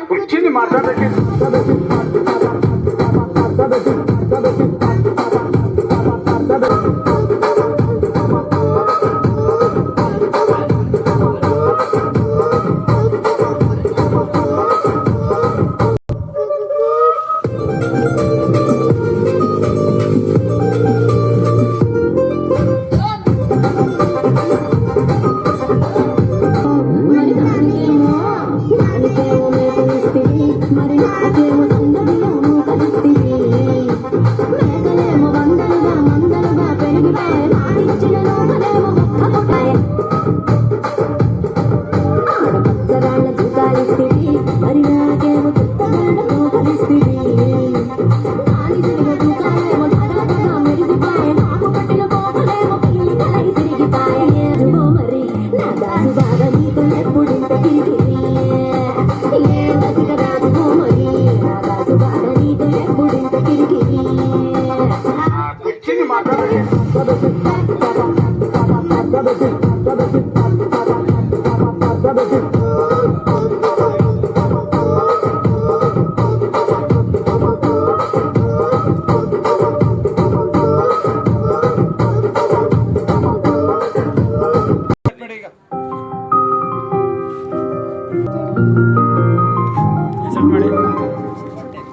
ಕುರ್ಚಿನಿ ಮಾತಾಡಕ್ಕೆ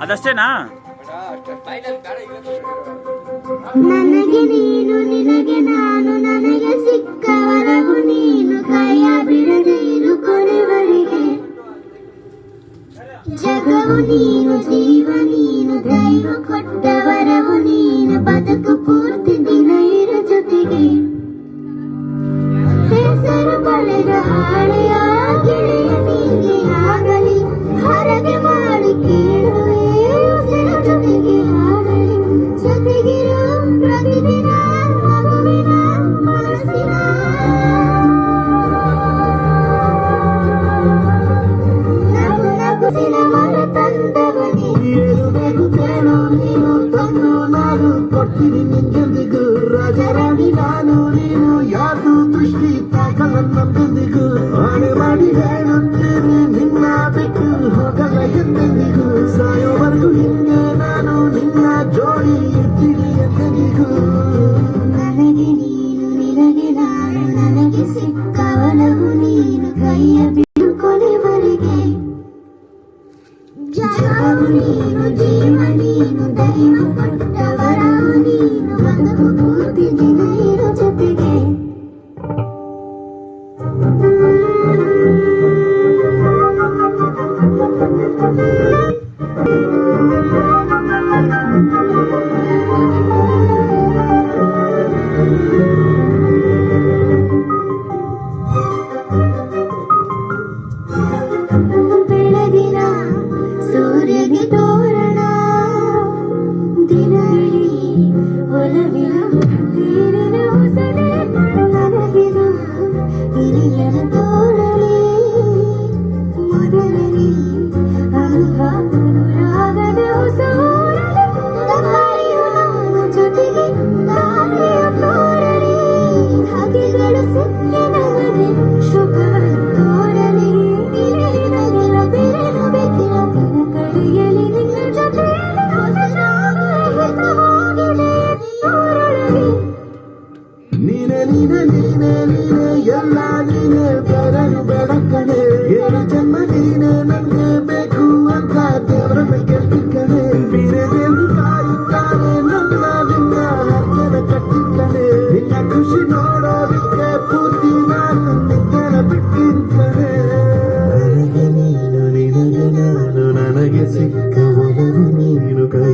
ಅದಷ್ಟೇನಾ? ನನಗೆ ನೀನು ನಿನಗೆ ನಾನು ನನಗೆ ಸಿಕ್ಕವರೆಗೂ ನೀನು ಕೈಯ ಬಿಡದೇನು ಕೊನೆವರೆಗೆ ಜಗವು ನೀನು ಜೀವ ನೀನು ಧೈರ್ಯ ಕೊಟ್ಟವರೆಗೂ ನೀನು ಬದುಕು ಪೂರ್ತಿ ದಿನ ಇರ ಜೊತೆಗೆ ಹೆಸರು ಬಳೆದ ಹಾಳೆಯ ಗೆಳೆಯ ನೀಗೆ ಆಗಲಿ ಹೊರಗೆ ಮಾಡಿ ಕೇಳುವೆ ಜೊತೆಗೆ ಆಗಲಿ ಜೊತೆಗಿರು ಪ್ರತಿದಿನ ಮಗುವಿನ ಮನಸ್ಸಿನ ನಗು ನಗುಸಿನ ಮನ ತಂದವನೇ ಬೆಗು ಕೇಳೋ ನೀನು ತಂದು ನಾನು ಕೊಡ್ತೀನಿ ನಿಂಗೆಂದಿಗೂ ರಾಜರಾಣಿ ನಾನು ನೀನು ಯಾರು ದೃಷ್ಟಿ ತಾಕಲ ನಮ್ಮೆಂದಿಗೂ ಆಣೆ ಮಾಡಿ ಹೇಳುತ್ತೇನೆ ನಿನ್ನ ಬಿಟ್ಟು ಹೋಗಲ್ಲ ಎಂದೆಂದಿಗೂ ಸಾಯೋವರೆಗೂ ಹಿಂದೆ ನಾನು ನಿನ್ನ ಜೋಡಿ ಇರ್ತೀನಿ ಎಂದೆಂದಿಗೂ ನನಗೆ ನೀನು ನಿನಗೆ ನಾನು ನನಗೆ ಸಿಕ್ಕವಲವು ನೀನು ಕೈಯ ಬಿಡು ಕೊನೆವರೆಗೆ ಜಗವು ನೀನು ಜೀವ ನೀನು ದೈವ ಕೊಟ್ಟವರವು ನೀನು ಬದುಕು ಪೂರ್ತಿ ದಿನ ಇರೋ ಜೊತೆಗೆ ಬೆಳಗಿನ ಸೂರ್ಯಗೆ ತೋರಣ ದಿನವಿಡೀ ಒಲವಿನ ನೀರಿನ ಹೊಸದೆ ನನಗಿದು ಹಿರಿಯನ ತೋರಲಿ ಮೊದಲನೇ ಅನುರಾಗದ ಹೊಸ ನಮ್ಮ ಜೊತೆಗೆ ದಾರಿಯ ತೋರಲಿ ಹಗೆಗಳು ಸಿಕ್ಕಿ ನಮಗೆ ಶುಭ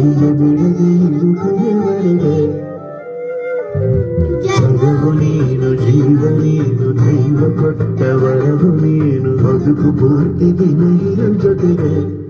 ಕೈಯ ಬಿಡದೆ ಇರು ಕೊನೆಯವರೆಗೆ. ಜಗವು ನೀನು, ಜೀವ ನೀನು, ದೈವ ಕೊಟ್ಟ ವರವು ನೀನು, ಬದುಕು ಪೂರ್ತಿ ದಿನ ಇರು ಜೊತೆಗೆ.